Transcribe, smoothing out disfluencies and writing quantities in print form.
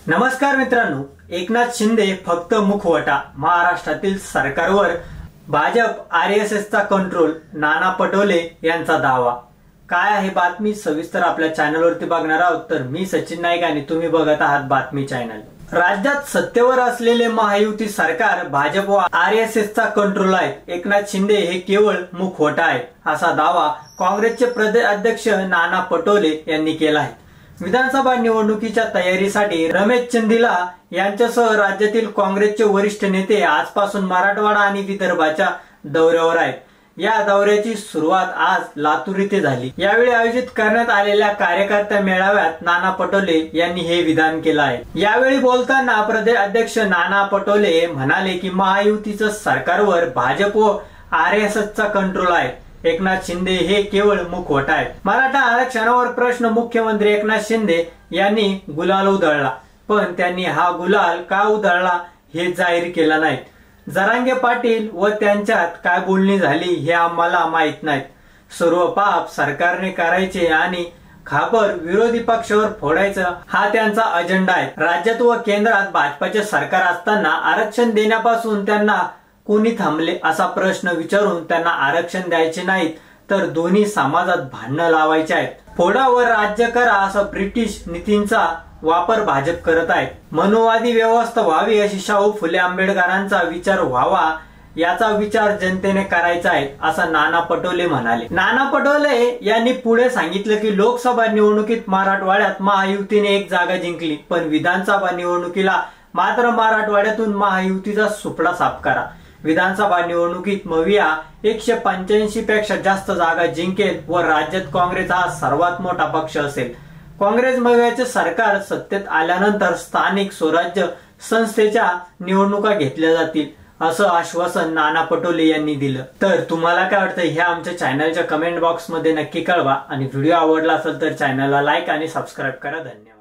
नमस्कार मित्रांनो, एकनाथ शिंदे फक्त मुखवटा, महाराष्ट्रातील सरकारवर भाजप आरएसएसचा कंट्रोल, नाना पटोले यांचा दावा। काय आहे बातमी सविस्तर आपल्या चॅनलवरती बघणार आहोत। तर मी सचिन नाईक आणि तुम्ही बघत आहात बातमी चॅनल। राज्यात सत्तेवर असलेले महायुती सरकार भाजप व आरएसएसचा कंट्रोल आहे। एकनाथ शिंदे हे केवळ मुखवटा आहे, असा दावा काँग्रेसचे प्रदेश अध्यक्ष नाना पटोले यांनी केला आहे। विधानसभा निवडणुकीच्या तयारीसाठी रमेश चंदिला यांच्यासह राज्यातील काँग्रेसचे वरिष्ठ नेते आजपासून मराठवाडा आणि विदर्भाच्या दौऱ्यावर आहेत। या दौऱ्याची सुरुवात आज लातूर येथे झाली। यावेळी आयोजित करण्यात आलेल्या कार्यकर्ता मेळाव्यात नाना पटोले यांनी हे विधान केलं आहे। यावेळी बोलताना प्रदेश अध्यक्ष नाना पटोले म्हणाले की महायुतीचं सरकारवर भाजप व आरएसएसचा कंट्रोल आहे। एकनाथ शिंदे हे केवळ मुखवटा आहे। मराठा आरक्षणावर प्रश्न मुख्यमंत्री एकनाथ शिंदे यांनी गुलाल उधळला, पण त्यांनी हा गुलाल का उधळला हे जाहीर केलं नाही। जरांगे पाटील व त्यांच्यात काय बोलणी झाली हे आम्हाला माहित नाही। सर्व पाप सरकारने करायचे आणि खापर विरोधी पक्षावर फोडायचं हा त्यांचा अजेंडा आहे। राज्यात व केंद्रात भाजपाचे सरकार असताना आरक्षण देण्यापासून त्यांना कोणी थांबले असा प्रश्न विचारून त्यांना आरक्षण द्यायचे नाहीत, तर दोन्ही समाजात भांडणं लावायचे आहेत। फोडा व राज्य करा असा ब्रिटिश नीतींचा वापर भाजप करत आहे। मनुवादी व्यवस्था व्हावी अशी शाहू फुले आंबेडकरांचा विचार व्हावा याचा विचार जनतेने करायचा आहे, असं नाना पटोले म्हणाले। नाना पटोले यांनी पुढे सांगितलं की लोकसभा निवडणुकीत मराठवाड्यात महायुतीने एक जागा जिंकली, पण विधानसभा निवडणुकीला मात्र मराठवाड्यातून महायुतीचा सुपडा साफ करा। विधानसभा निवडणुकीत मविया 185 पेक्षा जास्त जागा जिंकेल व राज्यात काँग्रेस हा सर्वात मोठा पक्ष असेल। काँग्रेस मवियाचे सरकार सत्तेत आल्यानंतर स्थानिक स्वराज्य संस्थेच्या निवडणुका घेतल्या जातील, असं आश्वासन नाना पटोले यांनी दिलं। तर तुम्हाला काय वाटतं हे आमच्या चॅनलच्या कमेंट बॉक्स मध्ये नक्की कळवा आणि व्हिडिओ आवडला असेल तर चॅनलला लाईक आणि सबस्क्राईब करा। धन्यवाद।